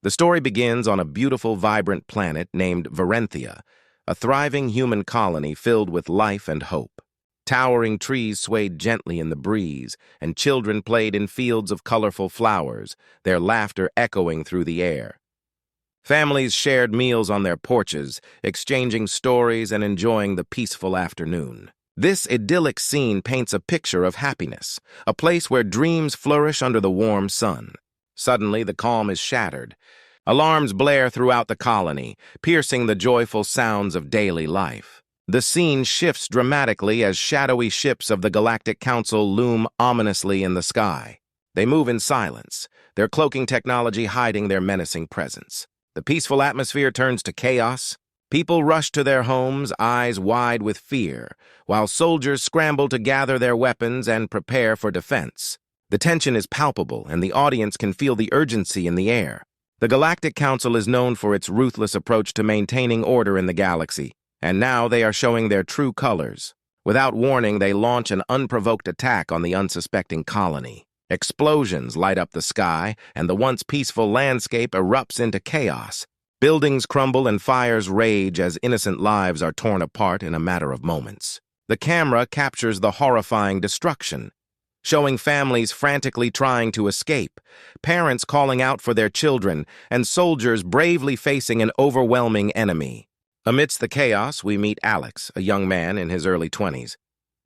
The story begins on a beautiful, vibrant planet named Varenthia, a thriving human colony filled with life and hope. Towering trees swayed gently in the breeze, and children played in fields of colorful flowers, their laughter echoing through the air. Families shared meals on their porches, exchanging stories and enjoying the peaceful afternoon. This idyllic scene paints a picture of happiness, a place where dreams flourish under the warm sun. Suddenly, the calm is shattered. Alarms blare throughout the colony, piercing the joyful sounds of daily life. The scene shifts dramatically as shadowy ships of the Galactic Council loom ominously in the sky. They move in silence, their cloaking technology hiding their menacing presence. The peaceful atmosphere turns to chaos. People rush to their homes, eyes wide with fear, while soldiers scramble to gather their weapons and prepare for defense. The tension is palpable, and the audience can feel the urgency in the air. The Galactic Council is known for its ruthless approach to maintaining order in the galaxy, and now they are showing their true colors. Without warning, they launch an unprovoked attack on the unsuspecting colony. Explosions light up the sky, and the once peaceful landscape erupts into chaos. Buildings crumble and fires rage as innocent lives are torn apart in a matter of moments. The camera captures the horrifying destruction, showing families frantically trying to escape, parents calling out for their children, and soldiers bravely facing an overwhelming enemy. Amidst the chaos, we meet Alex, a young man in his early 20s.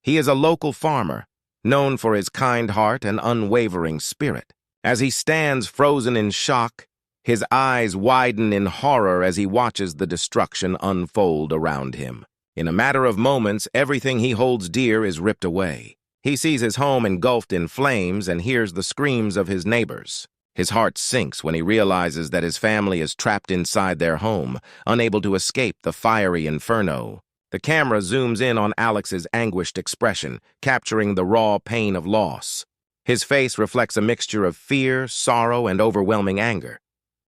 He is a local farmer, known for his kind heart and unwavering spirit. As he stands frozen in shock, his eyes widen in horror as he watches the destruction unfold around him. In a matter of moments, everything he holds dear is ripped away. He sees his home engulfed in flames and hears the screams of his neighbors. His heart sinks when he realizes that his family is trapped inside their home, unable to escape the fiery inferno. The camera zooms in on Alex's anguished expression, capturing the raw pain of loss. His face reflects a mixture of fear, sorrow, and overwhelming anger.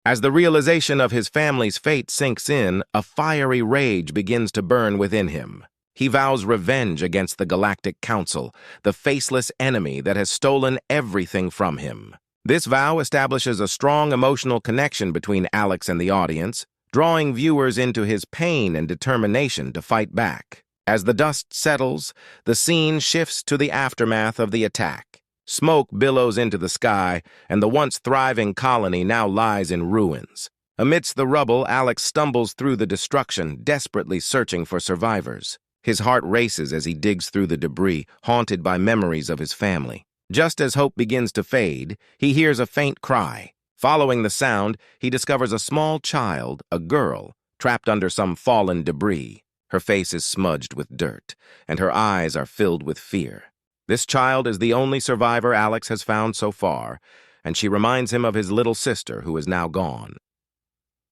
As the realization of his family's fate sinks in, a fiery rage begins to burn within him. He vows revenge against the Galactic Council, the faceless enemy that has stolen everything from him. This vow establishes a strong emotional connection between Alex and the audience, drawing viewers into his pain and determination to fight back. As the dust settles, the scene shifts to the aftermath of the attack. Smoke billows into the sky, and the once thriving colony now lies in ruins. Amidst the rubble, Alex stumbles through the destruction, desperately searching for survivors. His heart races as he digs through the debris, haunted by memories of his family. Just as hope begins to fade, he hears a faint cry. Following the sound, he discovers a small child, a girl, trapped under some fallen debris. Her face is smudged with dirt, and her eyes are filled with fear. This child is the only survivor Alex has found so far, and she reminds him of his little sister who is now gone.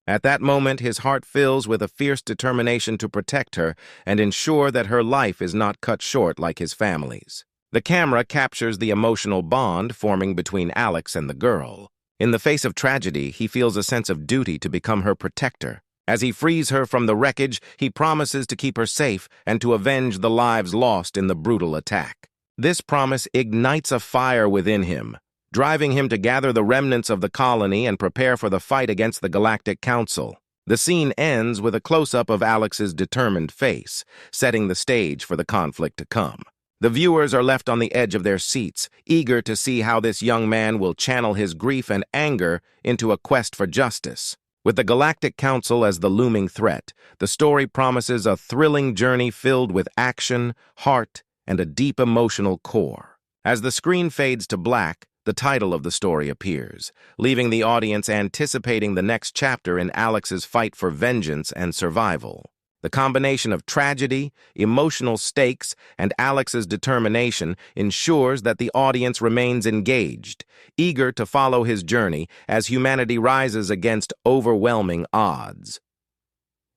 At that moment, his heart fills with a fierce determination to protect her and ensure that her life is not cut short like his family's. The camera captures the emotional bond forming between Alex and the girl. In the face of tragedy, he feels a sense of duty to become her protector. As he frees her from the wreckage, he promises to keep her safe and to avenge the lives lost in the brutal attack. This promise ignites a fire within him, driving him to gather the remnants of the colony and prepare for the fight against the Galactic Council. The scene ends with a close-up of Alex's determined face, setting the stage for the conflict to come. The viewers are left on the edge of their seats, eager to see how this young man will channel his grief and anger into a quest for justice. With the Galactic Council as the looming threat, the story promises a thrilling journey filled with action, heart, and a deep emotional core. As the screen fades to black, the title of the story appears, leaving the audience anticipating the next chapter in Alex's fight for vengeance and survival. The combination of tragedy, emotional stakes, and Alex's determination ensures that the audience remains engaged, eager to follow his journey as humanity rises against overwhelming odds.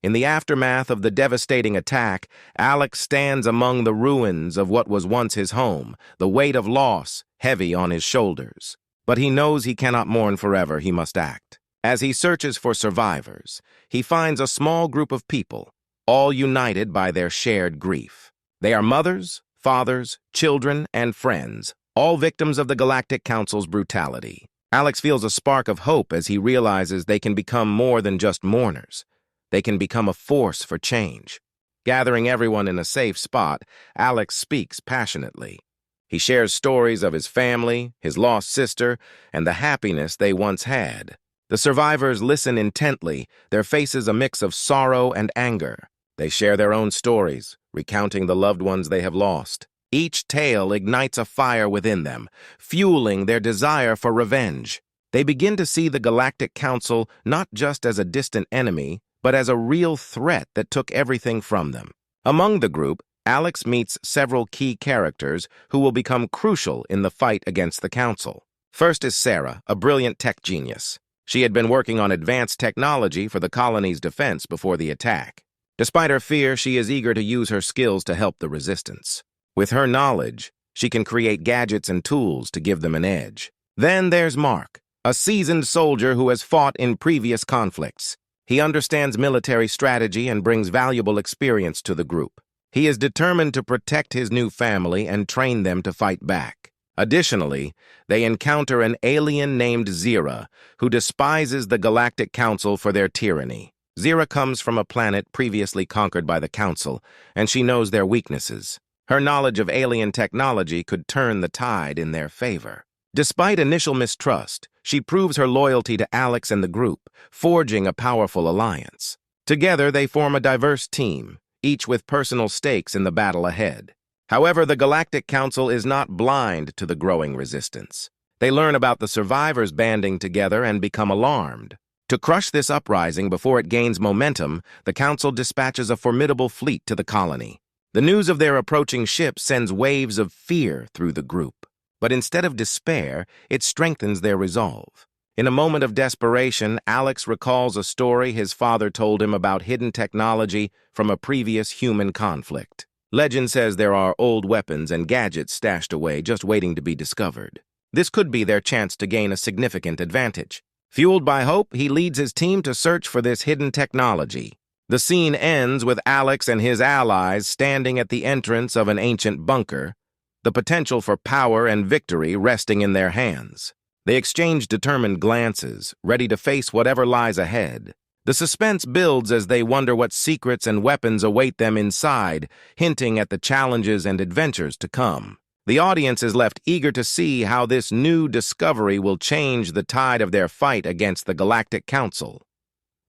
In the aftermath of the devastating attack, Alex stands among the ruins of what was once his home, the weight of loss heavy on his shoulders. But he knows he cannot mourn forever, he must act. As he searches for survivors, he finds a small group of people, all united by their shared grief. They are mothers, fathers, children, and friends, all victims of the Galactic Council's brutality. Alex feels a spark of hope as he realizes they can become more than just mourners. They can become a force for change. Gathering everyone in a safe spot, Alex speaks passionately. He shares stories of his family, his lost sister, and the happiness they once had. The survivors listen intently, their faces a mix of sorrow and anger. They share their own stories, recounting the loved ones they have lost. Each tale ignites a fire within them, fueling their desire for revenge. They begin to see the Galactic Council not just as a distant enemy, but as a real threat that took everything from them. Among the group, Alex meets several key characters who will become crucial in the fight against the Council. First is Sarah, a brilliant tech genius. She had been working on advanced technology for the colony's defense before the attack. Despite her fear, she is eager to use her skills to help the resistance. With her knowledge, she can create gadgets and tools to give them an edge. Then there's Mark, a seasoned soldier who has fought in previous conflicts. He understands military strategy and brings valuable experience to the group. He is determined to protect his new family and train them to fight back. Additionally, they encounter an alien named Zira, who despises the Galactic Council for their tyranny. Zira comes from a planet previously conquered by the Council, and she knows their weaknesses. Her knowledge of alien technology could turn the tide in their favor. Despite initial mistrust, she proves her loyalty to Alex and the group, forging a powerful alliance. Together, they form a diverse team, each with personal stakes in the battle ahead. However, the Galactic Council is not blind to the growing resistance. They learn about the survivors banding together and become alarmed. To crush this uprising before it gains momentum, the Council dispatches a formidable fleet to the colony. The news of their approaching ship sends waves of fear through the group. But instead of despair, it strengthens their resolve. In a moment of desperation, Alex recalls a story his father told him about hidden technology from a previous human conflict. Legend says there are old weapons and gadgets stashed away just waiting to be discovered. This could be their chance to gain a significant advantage. Fueled by hope, he leads his team to search for this hidden technology. The scene ends with Alex and his allies standing at the entrance of an ancient bunker, the potential for power and victory resting in their hands. They exchange determined glances, ready to face whatever lies ahead. The suspense builds as they wonder what secrets and weapons await them inside, hinting at the challenges and adventures to come. The audience is left eager to see how this new discovery will change the tide of their fight against the Galactic Council.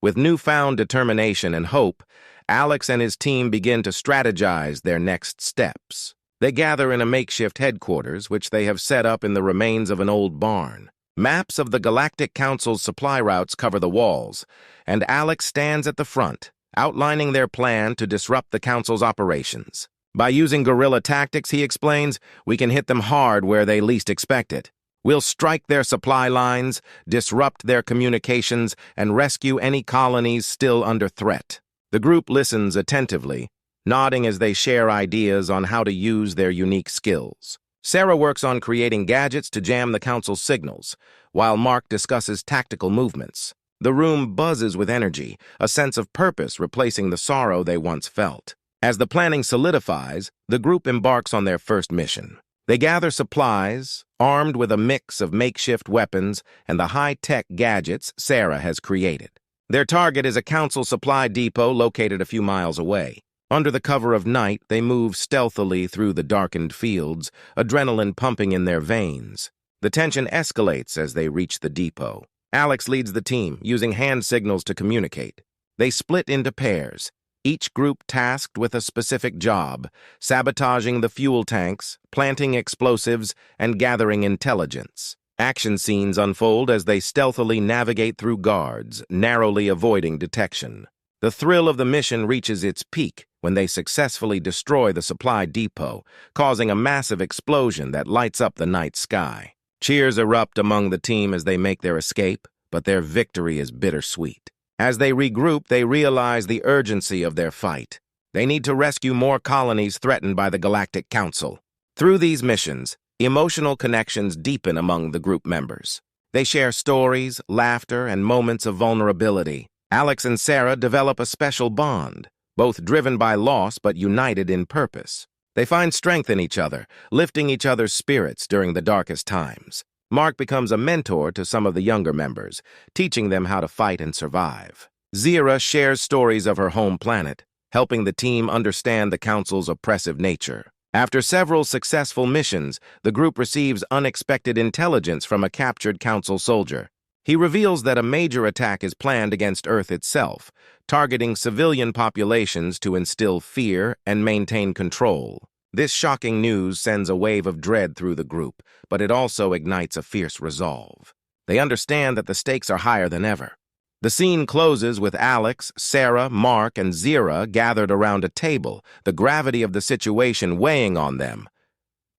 With newfound determination and hope, Alex and his team begin to strategize their next steps. They gather in a makeshift headquarters, which they have set up in the remains of an old barn. Maps of the Galactic Council's supply routes cover the walls, and Alex stands at the front, outlining their plan to disrupt the Council's operations. By using guerrilla tactics, he explains, we can hit them hard where they least expect it. We'll strike their supply lines, disrupt their communications, and rescue any colonies still under threat. The group listens attentively, nodding as they share ideas on how to use their unique skills. Sarah works on creating gadgets to jam the Council's signals, while Mark discusses tactical movements. The room buzzes with energy, a sense of purpose replacing the sorrow they once felt. As the planning solidifies, the group embarks on their first mission. They gather supplies, armed with a mix of makeshift weapons and the high-tech gadgets Sarah has created. Their target is a Council supply depot located a few miles away. Under the cover of night, they move stealthily through the darkened fields, adrenaline pumping in their veins. The tension escalates as they reach the depot. Alex leads the team, using hand signals to communicate. They split into pairs, each group tasked with a specific job, sabotaging the fuel tanks, planting explosives, and gathering intelligence. Action scenes unfold as they stealthily navigate through guards, narrowly avoiding detection. The thrill of the mission reaches its peak when they successfully destroy the supply depot, causing a massive explosion that lights up the night sky. Cheers erupt among the team as they make their escape, but their victory is bittersweet. As they regroup, they realize the urgency of their fight. They need to rescue more colonies threatened by the Galactic Council. Through these missions, emotional connections deepen among the group members. They share stories, laughter, and moments of vulnerability. Alex and Sarah develop a special bond, both driven by loss but united in purpose. They find strength in each other, lifting each other's spirits during the darkest times. Mark becomes a mentor to some of the younger members, teaching them how to fight and survive. Zira shares stories of her home planet, helping the team understand the Council's oppressive nature. After several successful missions, the group receives unexpected intelligence from a captured Council soldier. He reveals that a major attack is planned against Earth itself, targeting civilian populations to instill fear and maintain control. This shocking news sends a wave of dread through the group, but it also ignites a fierce resolve. They understand that the stakes are higher than ever. The scene closes with Alex, Sarah, Mark, and Zira gathered around a table, the gravity of the situation weighing on them.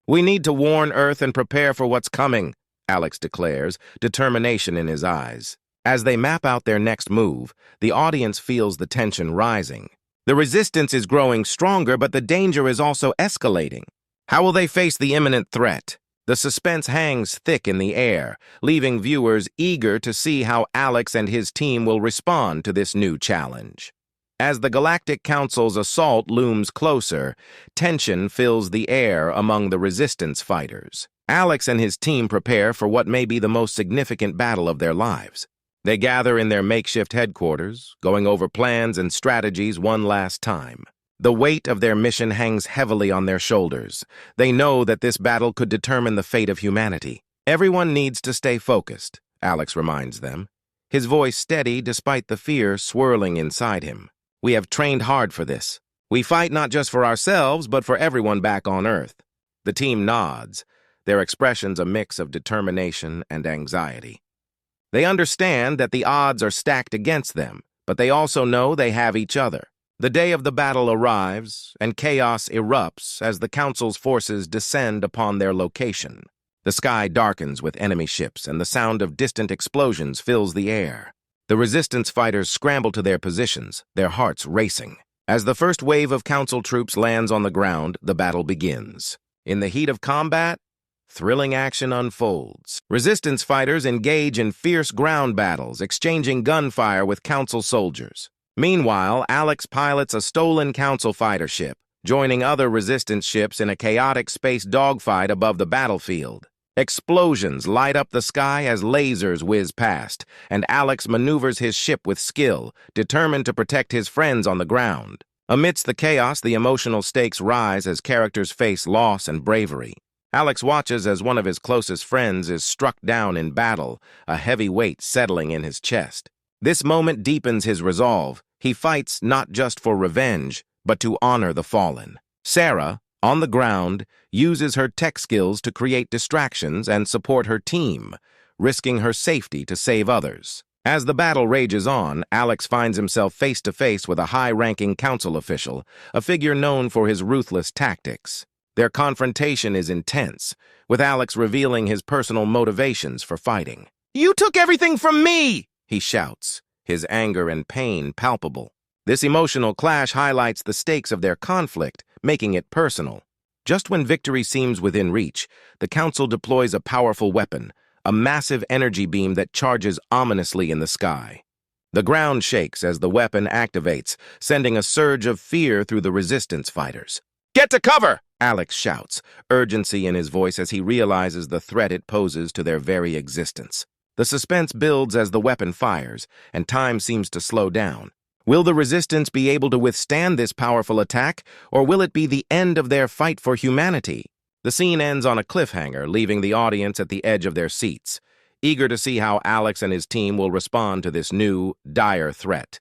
"We need to warn Earth and prepare for what's coming," Alex declares, determination in his eyes. As they map out their next move, the audience feels the tension rising. The resistance is growing stronger, but the danger is also escalating. How will they face the imminent threat? The suspense hangs thick in the air, leaving viewers eager to see how Alex and his team will respond to this new challenge. As the Galactic Council's assault looms closer, tension fills the air among the resistance fighters. Alex and his team prepare for what may be the most significant battle of their lives. They gather in their makeshift headquarters, going over plans and strategies one last time. The weight of their mission hangs heavily on their shoulders. They know that this battle could determine the fate of humanity. Everyone needs to stay focused, Alex reminds them, his voice steady despite the fear swirling inside him. "We have trained hard for this. We fight not just for ourselves, but for everyone back on Earth." The team nods, their expressions a mix of determination and anxiety. They understand that the odds are stacked against them, but they also know they have each other. The day of the battle arrives, and chaos erupts as the Council's forces descend upon their location. The sky darkens with enemy ships, and the sound of distant explosions fills the air. The resistance fighters scramble to their positions, their hearts racing. As the first wave of Council troops lands on the ground, the battle begins. In the heat of combat, thrilling action unfolds. Resistance fighters engage in fierce ground battles, exchanging gunfire with Council soldiers. Meanwhile, Alex pilots a stolen Council fighter ship, joining other resistance ships in a chaotic space dogfight above the battlefield. Explosions light up the sky as lasers whiz past, and Alex maneuvers his ship with skill, determined to protect his friends on the ground. Amidst the chaos, the emotional stakes rise as characters face loss and bravery. Alex watches as one of his closest friends is struck down in battle, a heavy weight settling in his chest. This moment deepens his resolve. He fights not just for revenge, but to honor the fallen. Sarah, on the ground, uses her tech skills to create distractions and support her team, risking her safety to save others. As the battle rages on, Alex finds himself face to face with a high-ranking Council official, a figure known for his ruthless tactics. Their confrontation is intense, with Alex revealing his personal motivations for fighting. "You took everything from me!" he shouts, his anger and pain palpable. This emotional clash highlights the stakes of their conflict, making it personal. Just when victory seems within reach, the Council deploys a powerful weapon, a massive energy beam that charges ominously in the sky. The ground shakes as the weapon activates, sending a surge of fear through the resistance fighters. "Get to cover!" Alex shouts, urgency in his voice as he realizes the threat it poses to their very existence. The suspense builds as the weapon fires, and time seems to slow down. Will the resistance be able to withstand this powerful attack, or will it be the end of their fight for humanity? The scene ends on a cliffhanger, leaving the audience at the edge of their seats, eager to see how Alex and his team will respond to this new, dire threat.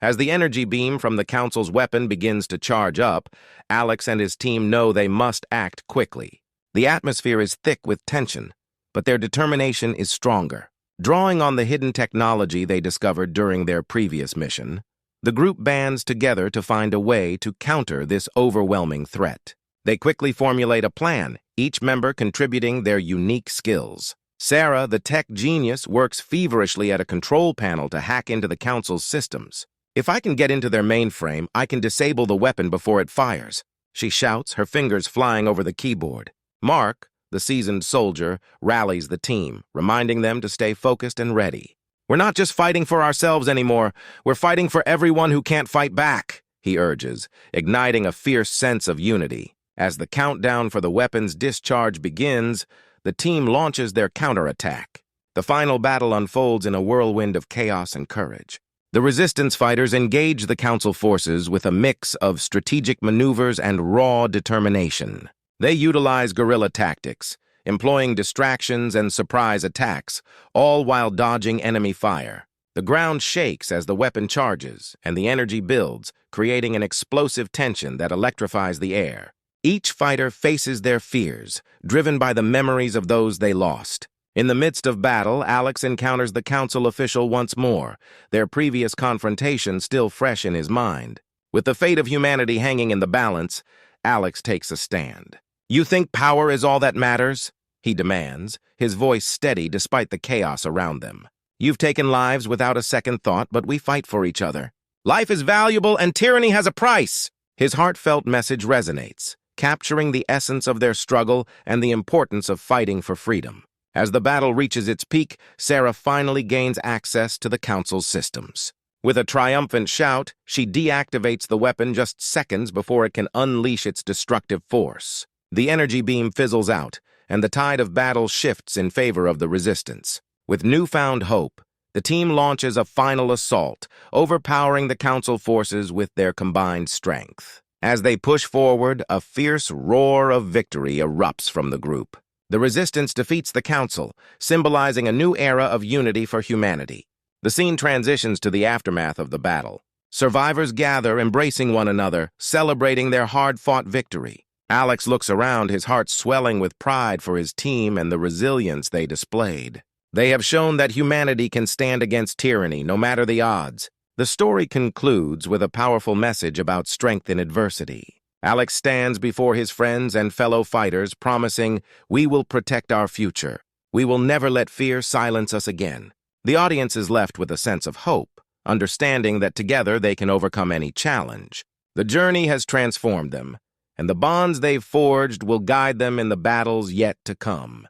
As the energy beam from the Council's weapon begins to charge up, Alex and his team know they must act quickly. The atmosphere is thick with tension, but their determination is stronger. Drawing on the hidden technology they discovered during their previous mission, the group bands together to find a way to counter this overwhelming threat. They quickly formulate a plan, each member contributing their unique skills. Sarah, the tech genius, works feverishly at a control panel to hack into the Council's systems. "If I can get into their mainframe, I can disable the weapon before it fires," she shouts, her fingers flying over the keyboard. Mark, the seasoned soldier, rallies the team, reminding them to stay focused and ready. "We're not just fighting for ourselves anymore, we're fighting for everyone who can't fight back," he urges, igniting a fierce sense of unity. As the countdown for the weapon's discharge begins, the team launches their counterattack. The final battle unfolds in a whirlwind of chaos and courage. The resistance fighters engage the Council forces with a mix of strategic maneuvers and raw determination. They utilize guerrilla tactics, employing distractions and surprise attacks, all while dodging enemy fire. The ground shakes as the weapon charges, and the energy builds, creating an explosive tension that electrifies the air. Each fighter faces their fears, driven by the memories of those they lost. In the midst of battle, Alex encounters the Council official once more, their previous confrontation still fresh in his mind. With the fate of humanity hanging in the balance, Alex takes a stand. "You think power is all that matters?" he demands, his voice steady despite the chaos around them. "You've taken lives without a second thought, but we fight for each other. Life is valuable and tyranny has a price." His heartfelt message resonates, capturing the essence of their struggle and the importance of fighting for freedom. As the battle reaches its peak, Sarah finally gains access to the Council's systems. With a triumphant shout, she deactivates the weapon just seconds before it can unleash its destructive force. The energy beam fizzles out, and the tide of battle shifts in favor of the resistance. With newfound hope, the team launches a final assault, overpowering the Council forces with their combined strength. As they push forward, a fierce roar of victory erupts from the group. The resistance defeats the Council, symbolizing a new era of unity for humanity. The scene transitions to the aftermath of the battle. Survivors gather, embracing one another, celebrating their hard-fought victory. Alex looks around, his heart swelling with pride for his team and the resilience they displayed. They have shown that humanity can stand against tyranny, no matter the odds. The story concludes with a powerful message about strength in adversity. Alex stands before his friends and fellow fighters, promising, "We will protect our future. We will never let fear silence us again." The audience is left with a sense of hope, understanding that together they can overcome any challenge. The journey has transformed them, and the bonds they've forged will guide them in the battles yet to come.